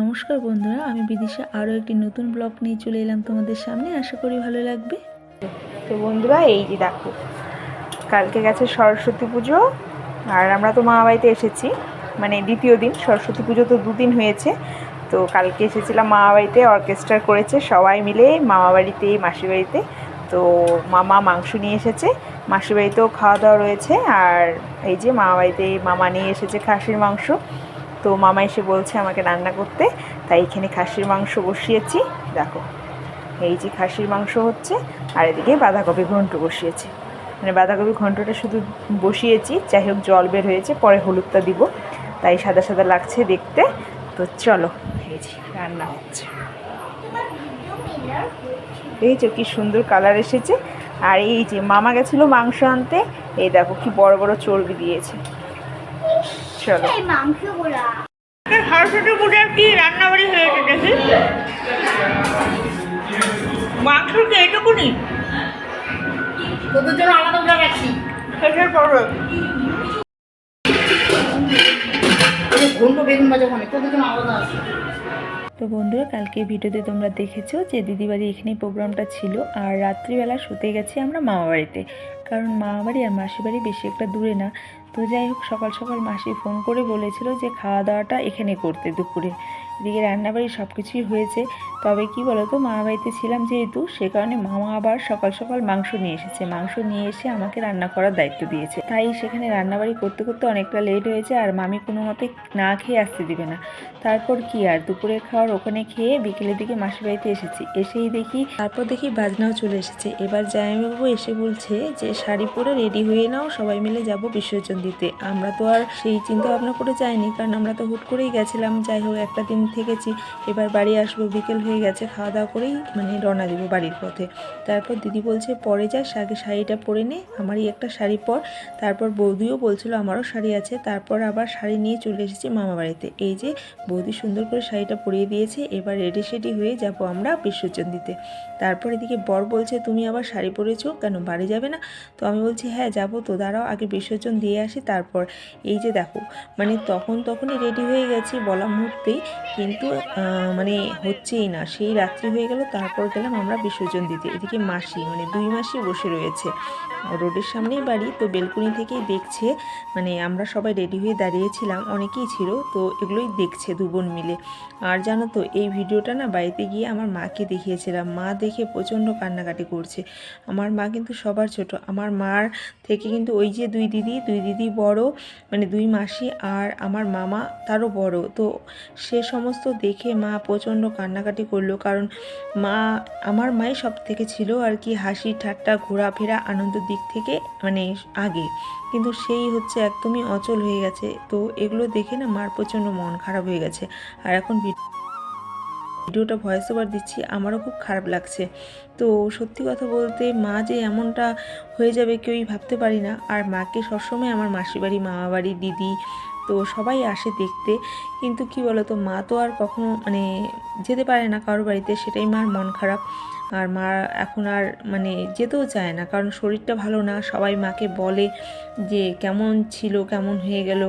নমস্কার বন্ধুরা, আমি বিদিশা আরও একটি নতুন ব্লগ নিয়ে চলে এলাম তোমাদের সামনে। আশা করি ভালো লাগবে। তো বন্ধুরা, এই যে দেখো, কালকে গেছে সরস্বতী পুজো আর আমরা তো মামাবাড়িতে এসেছি, মানে দ্বিতীয় দিন। সরস্বতী পুজো তো দুদিন হয়েছে। তো কালকে এসেছিলাম মামাবাড়িতে, অর্কেস্ট্রা করেছে সবাই মিলে মামাবাড়িতে, মাসির বাড়িতে। তো মামা মাংস নিয়ে এসেছে, মাসির বাড়িতেও খাওয়া দাওয়া রয়েছে। আর এই যে মামাবাড়িতে মামা নিয়ে এসেছে খাসির মাংস। তো মামা এসে বলছে আমাকে রান্না করতে, তাই এখানে খাসির মাংস বসিয়েছি। দেখো, এই যে খাসির মাংস হচ্ছে, আর এদিকে বাঁধাকপি ঘন্ট বসিয়েছি। মানে বাঁধাকপি ঘন্টটা শুধু বসিয়েছি, যাই হোক জল বের হয়েছে, পরে হলুদটা দিব, তাই সাদা সাদা লাগছে দেখতে। তো চলো, এই যে রান্না হচ্ছে। এই যে কি সুন্দর কালার এসেছে। আর এই যে মামা গেছিলো মাংস আনতে, এই দেখো কি বড় বড় চর্বি দিয়েছে। চলো, সরস্বতী পূজার কি রান্নাবাড়ি হয়েছে দেখি। মাংস কি এইটুকুনি? তোদের জন্য আলাদা করে রাখছি। শেষের পরে ঘন্ট বেগুন ভাজা ওখানে তোদের জন্য আলাদা আছে। তো বন্ধুরা, কালকে ভিডিওতে তোমরা দেখেছো যে দিদি বাড়ি এখানেই প্রোগ্রামটা ছিল। আর রাত্রিবেলা শুতে গেছি আমরা মামাবাড়িতে, কারণ মামাবাড়ি আর মাসির বাড়ি বেশি একটা দূরে না। তো যাই হোক, সকাল সকাল মাসি ফোন করে বলেছিল যে খাওয়া দাওয়াটা এখানে করতে দুপুরে। এদিকে রান্নাবাড়ি সব কিছুই হয়েছে। তবে কি বলতো, মামাবাড়িতে ছিলাম যেহেতু, সে কারণে মামা আবার সকাল সকাল মাংস নিয়ে এসেছে। মাংস নিয়ে এসে আমাকে রান্না করার দায়িত্ব দিয়েছে, তাই সেখানে রান্নাবাড়ি করতে করতে অনেকটা লেট হয়েছে। আর মামি কোনো মতে না খেয়ে আসতে দিবে না। তারপর কি আর, দুপুরের খাওয়ার ওখানে খেয়ে বিকেলের দিকে মাসির বাড়িতে এসেছি। এসেই দেখি, তারপর দেখি বাজনাও চলে এসেছে। এবার জামাইবাবু এসে বলছে যে শাড়ি পরে রেডি হয়ে নাও, সবাই মিলে যাব বিসর্জন দিতে। আমরা তো আর সেই চিন্তা ভাবনা করে যাইনি, কারণ আমরা তো হুট করেই গেছিলাম। যাই হোক, একটা দিন থেকেছি, এবার বাড়ি আসবো, বিকেল হয়ে গেছে, খাওয়া দাওয়া করেই মানে রওনা দেবো বাড়ির পথে। তারপর দিদি বলছে পরে যাস, আগে শাড়িটা পরে নে, আমারই একটা শাড়ি পর। তারপর বৌদিও বলছিল আমারও শাড়ি আছে। তারপর আবার শাড়ি নিয়ে চলে এসেছি মামা বাড়িতে। এই যে বৌদি সুন্দর করে শাড়িটা পরিয়ে দিয়েছে, এবার রেডি সেডি হয়ে যাব আমরা বিসর্জন দিতে। তারপর এদিকে বর বলছে তুমি আবার শাড়ি পরেছো কেন, বাড়ি যাবে না? তো আমি বলছি হ্যাঁ যাবো, তো দাঁড়াও আগে বিসর্জন দিয়ে আসি তারপর। এই যে দেখো, মানে তখনই রেডি হয়ে গেছি বলা মুহূর্তেই, কিন্তু মানে হচ্ছেই না। সেই রাত্রি হয়ে গেল, তারপর গেলাম আমরা বিসর্জন দিতে। এদিকে মাসি, মানে দুই মাসি বসে রয়েছে, রোডের সামনেই বাড়ি, তো বেলকনি থেকেই দেখছে। মানে আমরা সবাই রেডি হয়ে দাঁড়িয়েছিলাম, অনেকেই ছিল, তো এগুলোই দেখছে দু বোন মিলে। আর জানো তো, এই ভিডিওটা না বাড়িতে গিয়ে আমার মাকে দেখিয়েছিলাম। মা দেখে প্রচণ্ড কান্নাকাটি করছে। আমার মা কিন্তু সবার ছোট, আমার মার থেকে কিন্তু ওই যে দুই দিদি বড়, মানে দুই মাসি, আর আমার মামা তারও বড়। তো সে সমস্ত দেখে মা প্রচণ্ড কান্নাকাটি করলো, কারণ আমার মাই সব থেকে ছিল আর কি হাসি ঠাট্টা ঘোরাফেরা আনন্দের দিক থেকে মানে আগে, কিন্তু সেই হচ্ছে একদমই অচল হয়ে গেছে। তো এগুলো দেখে না মার প্রচণ্ড মন খারাপ হয়ে গেছে। আর এখন ভিডিওটা ভয়েস ওভার দিচ্ছি, আমারও খুব খারাপ লাগছে। তো সত্যি কথা বলতে, মা যে এমনটা হয়ে যাবে কেউই ভাবতে পারি না। আর মাকে সবসময় আমার মাসির বাড়ি, মামা বাড়ি, দিদি, তো সবাই আসে দেখতে। কিন্তু কি বলতো, মা তো আর কখনো মানে যেতে পারে না কারোর বাড়িতে, সেটাই মার মন খারাপ। আর মা এখন আর মানে যেতেও চায় না, কারণ শরীরটা ভালো না। সবাই মাকে বলে যে কেমন ছিল, কেমন হয়ে গেল,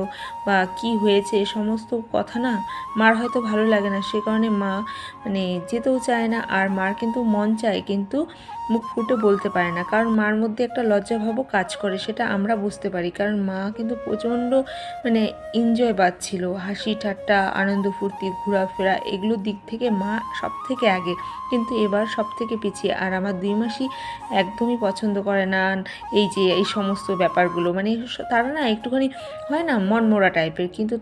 বা কি হয়েছে, এ সমস্ত কথা না মার হয়তো ভালো লাগে না। সে কারণে মা মানে যেতেও চায় না। আর মার কিন্তু মন চায়, কিন্তু মুখ ফুটে বলতে পারে না, কারণ মার মধ্যে একটা লজ্জাভাবও কাজ করে, সেটা আমরা বুঝতে পারি। কারণ মা কিন্তু প্রচণ্ড মানে এনজয় পাচ্ছিল, হাসি ঠাট্টা আনন্দ ফুর্তি ঘোরাফেরা এগুলোর দিক থেকে মা সব থেকে আগে, কিন্তু এবার সব থেকে পিছিয়ে। আর আমার দুই মাসি একদমই পছন্দ করে না এই যে এই সমস্ত ব্যাপারগুলো। মানে তারা না একটুখানি হয় না মনমরা টাইপের, কিন্তু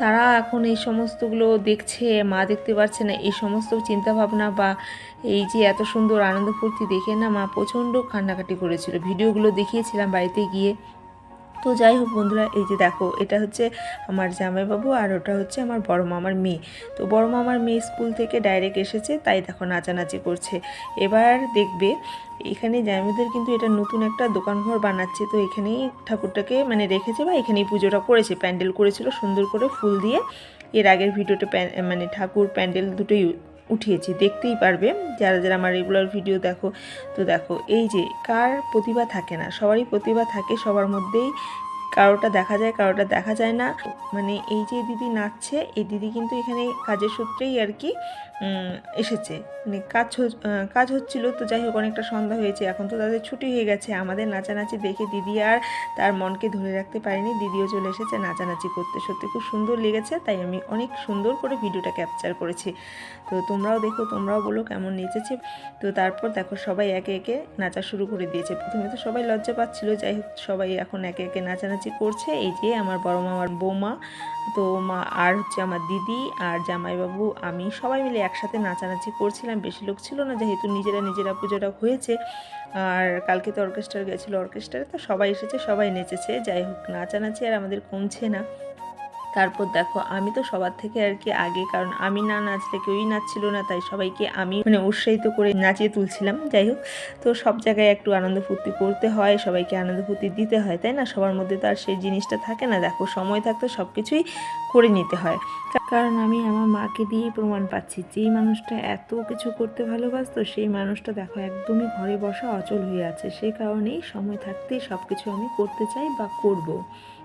তারা এখন এই সমস্তগুলো দেখছে, মা দেখতে পাচ্ছে না, এই সমস্ত চিন্তাভাবনা বা এই যে এত সুন্দর আনন্দ ফুর্তি দেখে না মা প্রচণ্ড কান্নাকাটি করেছিল। ভিডিওগুলো দেখিয়েছিলাম বাড়িতে গিয়ে। তো যাই হোক বন্ধুরা, এই যে দেখো, এটা হচ্ছে আমার জামাইবাবু, আর ওটা হচ্ছে আমার বড় মামার মেয়ে। তো বড় মামার মেয়ে স্কুল থেকে ডাইরেক্ট এসেছে, তাই দেখো নাচানাচি করছে। এবার দেখবে এখানে জামাইদের কিন্তু এটা নতুন একটা দোকানঘর বানাচ্ছে, তো এখানেই ঠাকুরটাকে মানে রেখেছে, বা এখানেই পুজোটা করেছে, প্যান্ডেল করেছিল সুন্দর করে ফুল দিয়ে। এর আগের ভিডিওতে মানে ঠাকুর প্যান্ডেল দুটোই উঠিয়েছি, দেখতেই পারবে যারা যারা আমার রেগুলার ভিডিও দেখো। তো দেখো, এই যে কার প্রতিভা থাকে না, সবারই প্রতিভা থাকে, সবার মধ্যেই কারোটা দেখা যায় কারোটা দেখা যায় না। মানে এই যে দিদি নাচছে, এই দিদি কিন্তু এখানে কাজের সূত্রেই আর কি এসেছে, মানে কাজ হচ্ছিল। তো যাই হোক, অনেকটা সন্ধ্যা হয়েছে, এখন তো তাদের ছুটি হয়ে গেছে। আমাদের নাচানাচি দেখে দিদি আর তার মনকে ধরে রাখতে পারেনি, দিদিও চলে এসেছে নাচানাচি করতে। সত্যি খুব সুন্দর লেগেছে, তাই আমি অনেক সুন্দর করে ভিডিওটা ক্যাপচার করেছি। তো তোমরাও দেখো, তোমরাও বলো কেমন নেচেছে। তো তারপর দেখো সবাই একে একে নাচা শুরু করে দিয়েছে। প্রথমে তো সবাই লজ্জা পাচ্ছিল, যাই হোক সবাই এখন একে একে নাচানাচি করছে। এই যে আমার বড় মামার বৌমা, তো মা আর হচ্ছে আমার দিদি আর জামাইবাবু, আমি সবাই মিলে একসাথে নাচানাচি করছিলাম। বেশি লোক ছিল না, যেহেতু নিজেরা পুজোটা হয়েছে। আর কালকে তো অর্কেস্ট্রা গেছিলো, অর্কেস্ট্রারে তো সবাই এসেছে, সবাই নেচেছে। যাই হোক, নাচানাচি আর আমাদের কমছে না। তারপর দেখো আমি তো সবার থেকে আর কি আগে, কারণ আমি না নাচলে কেউই নাচছিল না, তাই সবাইকে আমি মানে উৎসাহিত করে নাচিয়ে তুলছিলাম। যাই হোক, তো সব জায়গায় একটু আনন্দ ফুর্তি করতে হয়, সবাইকে আনন্দ ফুর্তি দিতে হয়, তাই না? সবার মধ্যে তো আর সেই জিনিসটা থাকে না। দেখো সময় থাকতে সব কিছুই করে নিতে হয়, কারণ আমি আমার মাকে দিয়েই প্রমাণ পাচ্ছি, যেই মানুষটা এত কিছু করতে ভালোবাসতো সেই মানুষটা দেখো একদমই ঘরে বসা অচল হয়ে আছে। সেই কারণেই সময় থাকতেই সব কিছু আমি করতে চাই বা করব।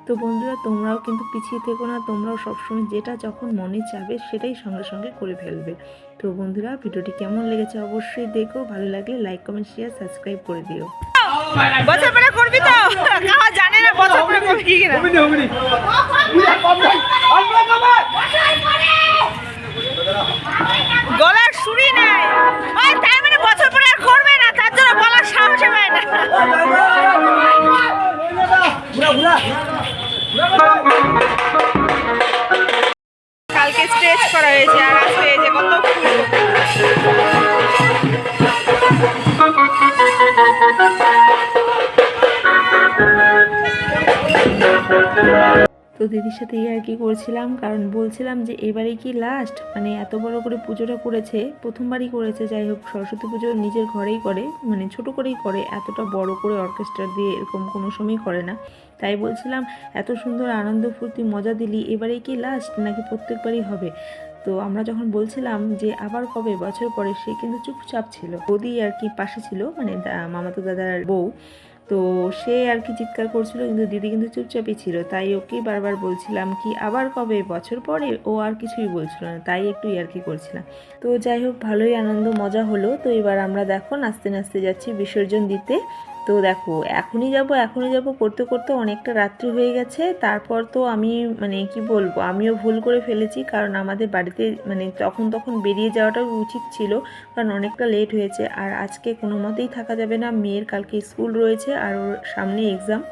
তো বন্ধুরা, তোমরাও কিন্তু পিছিয়ে থেকো না, তোমরাও সবসময় যেটা যখন মনে চাবে সেটাই সঙ্গে সঙ্গে করে ফেলবে। তো বন্ধুরা, ভিডিওটি কেমন লেগেছে অবশ্যই দেখো, ভালো লাগলে লাইক কমেন্ট শেয়ার সাবস্ক্রাইব করে দিও। বছর পরে করবি তো? জানি না বছর পরে করবি কি না। গলার সুরি নাই, ওই তাই মানে বছর পরে আর করবে না, তার জন্য বলার সাহসে পায় না। কালকে স্টেজ করা হয়েছে, আর আজকে এই যে কত তো দিদির সাথে আর কি করছিলাম, কারণ বলছিলাম যে এবারে কি লাস্ট, মানে এত বড় করে পুজোটা করেছে, প্রথমবারই করেছে। যাই হোক, সরস্বতী পুজো নিজের ঘরেই করে, মানে ছোট করেই করে, এতটা বড় করে অর্কেস্ট্রা দিয়ে এরকম কোনো সময় করে না। তাই বলছিলাম এত সুন্দর আনন্দ ফুর্তি মজা দিলি, এবারেই কি লাস্ট নাকি প্রত্যেকবারই হবে? তো আমরা যখন বলছিলাম যে আবার কবে, বছর পরে, সে কিন্তু চুপচাপ ছিল। বৌদি আর কি পাশে ছিল, মানে মামাতো দাদার বউ, তো সে আর কি চিৎকার করছিল, কিন্তু দিদি কিন্তু চুপচাপই ছিল। তাই ওকে বারবার বলছিলাম কি আবার কবে, বছর পরে, ও আর কিছুই বলছিল না, তাই একটু ইয়ার্কি করছিলাম। তো যাই হোক, ভালোই আনন্দ মজা হলো। তো এবার আমরা দেখো নাচতে নাচতে যাচ্ছি বিসর্জন দিতে। তো দেখো এখনই যাব করতে করতে অনেকটা রাত্রি হয়ে গেছে। তারপর তো আমি মানে কি বলবো, আমিও ভুল করে ফেলেছি, কারণ আমাদের বাড়িতে মানে তখন বেরিয়ে যাওয়াটাও উচিত ছিল, কারণ অনেকটা লেট হয়েছে। আর আজকে কোনো মতেই থাকা যাবে না, মেয়ের কালকে স্কুল রয়েছে আর ওর সামনে এক্সাম।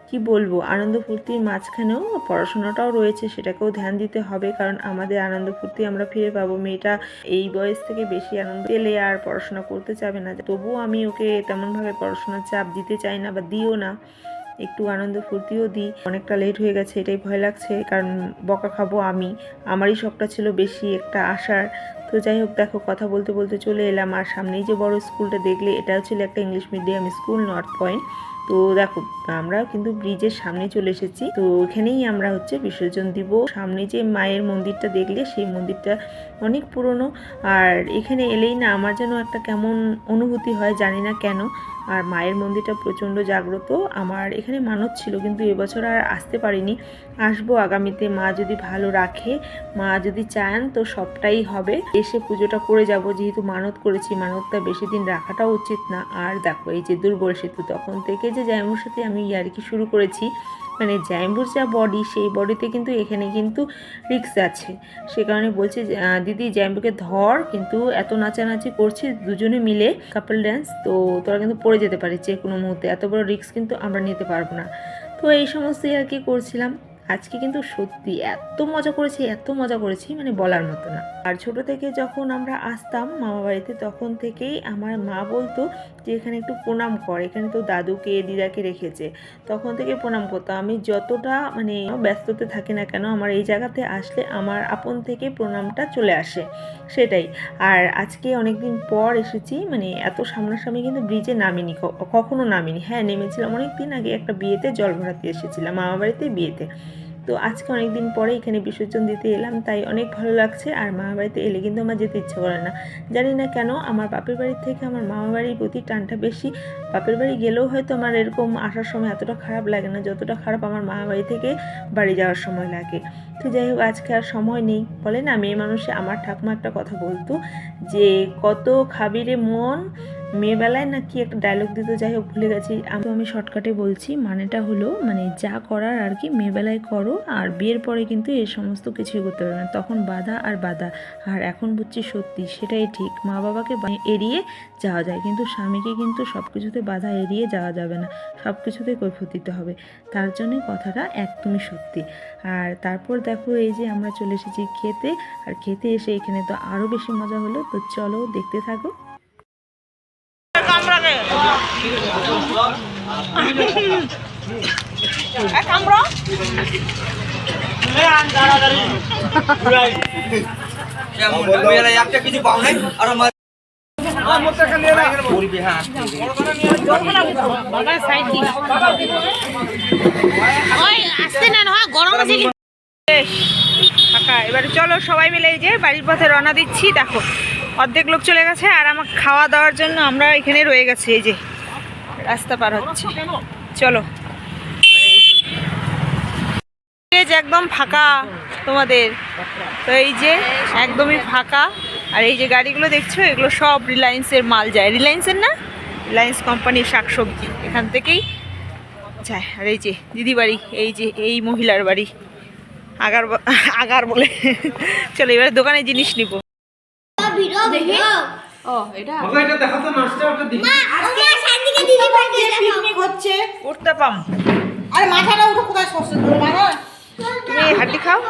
কি বলবো, আনন্দ ফুর্তির মাঝখানেও পড়াশোনাটাও রয়েছে, সেটাকেও ধ্যান দিতে হবে, কারণ আমাদের আনন্দ ফুর্তি আমরা ফিরে পাবো। মেয়েটা এই বয়স থেকে বেশি আনন্দ পেলে আর পড়াশোনা করতে চাবে না, তবুও আমি ওকে তেমনভাবে পড়াশোনার চাপ দিতে চাই না, বা দিও না, একটু আনন্দ ফুর্তিও দিই। অনেকটা লেট হয়ে গেছে, এটাই ভয় লাগছে, কারণ বকা খাবো আমি, আমারই শখটা ছিল বেশি একটা আসার। তো যাই হোক, দেখো কথা বলতে বলতে চলে এলাম, আর সামনেই যে বড় স্কুলটা দেখলে, এটাও ছিল একটা English medium school, north point. তো দেখো আমরা কিন্তু ব্রিজের সামনে চলে এসেছি, তো এখানেই আমরা হচ্ছে বিসর্জন দিব। সামনে যে মায়ের মন্দিরটা দেখলে, সেই মন্দিরটা অনেক পুরনো, আর এখানে এলেই না আমার যেন একটা কেমন অনুভূতি হয়, জানি না কেন। আর মায়ের মন্দিরটা প্রচণ্ড জাগ্রত। আমার এখানে মানত ছিল, কিন্তু এবছর আর আসতে পারিনি, আসবো আগামীতে, মা যদি ভালো রাখে, মা যদি চান তো সবটাই হবে। এসে পুজোটা করে যাব, যেহেতু মানত করেছি, মানতটা বেশি দিন রাখাটাও উচিত না। আর দেখো এই যে দুর্বল সেতু, তখন থেকে যে জায়ম্বুর সাথে আমি ইয়ার্কি শুরু করেছি, মানে জায়ম্বুর যা বডি, সেই বডিতে কিন্তু এখানে কিন্তু রিস্ক আছে। সে কারণে বলছে দিদি জায়ম্বুকে ধর, কিন্তু এত নাচানাচি করছি দুজনে মিলে, কাপল ড্যান্স, তো তোরা কিন্তু পড়ে যেতে পারিস যে কোনো মুহূর্তে, এত বড় রিস্ক কিন্তু আমরা নিতে পারবো না। তো এই সমস্তই আর কি করছিলাম। আজকে কিন্তু সত্যি এত মজা করেছি মানে বলার মতো না। আর ছোট থেকে যখন আমরা আসতাম মামা বাড়িতে, তখন থেকেই আমার মা বলতো যে এখানে একটু প্রণাম কর, এখানে তো দাদুকে দিদাকে রেখেছে, তখন থেকে প্রণাম করতাম। আমি যতটা মানে ব্যস্ততে থাকি না কেন, আমার এই জায়গাতে আসলে আমার আপন থেকে প্রণামটা চলে আসে, সেটাই। আর আজকে অনেকদিন পর এসেছি, মানে এত সামনাসামনি কিন্তু ব্রিজে নামিনি, কখনো নামিনি। হ্যাঁ নেমেছিলাম অনেক দিন আগে, একটা বিয়েতে জল ভরাতে এসেছিলাম, মামা বাড়িতে বিয়েতে। তো আজকে অনেক দিন পরে এখানে বিসর্জন দিতে এলাম, তাই অনেক ভালো লাগছে। আর মামার বাড়িতে এলে কিন্তু আমার যেতে ইচ্ছে করে না, জানি না কেন। আমার বাপের বাড়ির থেকে আমার মামার বাড়ির প্রতি টানটা বেশি। বাপের বাড়ি গেলেও হয়তো আমার এরকম আসার সময় এতটা খারাপ লাগে না যতটা খারাপ আমার মামার বাড়ি থেকে বাড়ি যাওয়ার সময় লাগে। তো যাই হোক, আজকে আর সময় নেই। বলে না মেয়ে মানুষে, আমার ঠাকুমা একটা কথা বলতো যে কত খাবি রে মন মেয়েবেলায়, না কি একটা ডায়লগ দিত, যাই হোক ভুলে গেছি। আমি শর্টকাটে বলছি, মানেটা হলো মানে যা করার আর কি মেয়েবেলায় করো, আর বিয়ের পরে কিন্তু এই সমস্ত কিছুই করতে পারবে না, তখন বাধা আর বাধা। আর এখন বুঝছি সত্যি সেটাই ঠিক, মা বাবাকে এড়িয়ে যাওয়া যায়, কিন্তু স্বামীকে কিন্তু সব কিছুতে বাধা এড়িয়ে যাওয়া যাবে না, সব কিছুতে কৈফিয়ত দিতে হবে। তার জন্যই কথাটা একদমই সত্যি। আর তারপর দেখো এই যে আমরা চলে এসেছি খেতে, আর খেতে এসে এখানে তো আরও বেশি মজা হলো। তো চলো দেখতে থাকো। কিছু পাও নাই আর ফাঁকা। এবারে চলো সবাই মিলে এই যে বাড়ির পথে রওনা দিচ্ছি। দেখো অর্ধেক লোক চলে গেছে, আর আমার খাওয়া দাওয়ার জন্য আমরা এখানে রয়ে গেছি। এই যে রাস্তা পার হচ্ছে, চলো। একদম ফাঁকা তোমাদের, তো এই যে একদমই ফাঁকা। আর এই যে গাড়িগুলো দেখছো, এগুলো সব রিলায়েন্সের মাল যায়, রিলায়েন্সের না, রিলায়েন্স কোম্পানির শাকসবজি এখান থেকেই যায়। আর এই যে দিদি বাড়ি, এই যে এই মহিলার বাড়ি, আগার বলে। চলো এবারে দোকানে জিনিস নিব। ও এটা পিকনিক হচ্ছে, উঠতে পাম। আরে মাথাটা উঠে কোথায় সরষে দিল মারা? তুমি হাড্ডি খাও।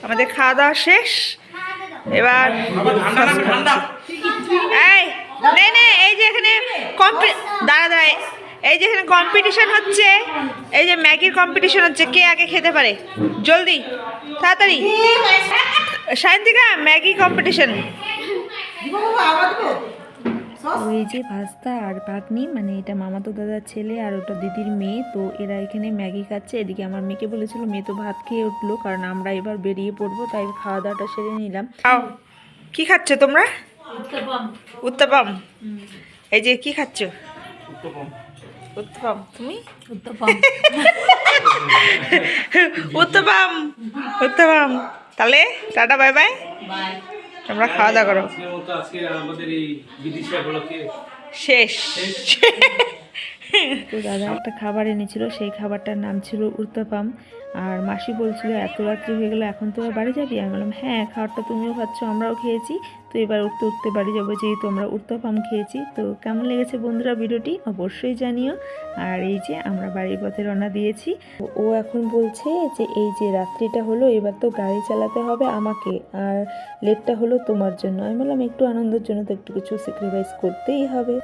আমাদের খাওয়া দাওয়া শেষ, এবার এই নে এই যে এখানে দাঁড়া এই যে এখানে কম্পিটিশন হচ্ছে, এই যে ম্যাগির কম্পিটিশন হচ্ছে, কে আগে খেতে পারে, জলদি তাড়াতাড়ি। Shantika Maggi competition. ওই যে ভাস্তা আর ভাগ্নি, মানে এটা মামাতো দাদার ছেলে আর ওটা দিদির মেয়ে, তো এরা এখানে ম্যাগি খাচ্ছে। এদিকে আমার মেয়েকে বলেছিল, মেয়ে তো ভাত খেয়ে উঠলো, কারণ আমরা এবার বেরিয়ে পড়বো, তাই খাওয়া দাওয়াটা সেরে নিলাম। খাও, কি খাচ্ছ তোমরা? উত্তপম। এই যে কি খাচ্ছ? উত্তপম। তুমি? উত্তপম। উত্তপম। তাহলে টাটা, বাই বাই। তোমরা খাওয়া দাওয়া করো। শেষ। তো দাদা একটা খাবার এনেছিল, সেই খাবারটার নাম ছিল উত্তপম। আর মাসি বলছিল এত রাত্রি হয়ে গেলো, এখন তো আর বাড়ি যাবি? আমি বললাম হ্যাঁ, খাবারটা তুমিও খাচ্ছ, আমরাও খেয়েছি, তো এবার উঠতে উঠতে বাড়ি যাবো, যেহেতু আমরা উত্তপম খেয়েছি। তো কেমন লেগেছে বন্ধুরা ভিডিওটি অবশ্যই জানিও। আর এই যে আমরা বাড়ির পথে রওনা দিয়েছি। ও এখন বলছে যে এই যে রাত্রিটা হলো, এবার তো গাড়ি চালাতে হবে আমাকে, আর লেটটা হলো তোমার জন্য। আমি বললাম একটু আনন্দের জন্য তো একটু কিছু স্যাক্রিফাইস করতেই হবে।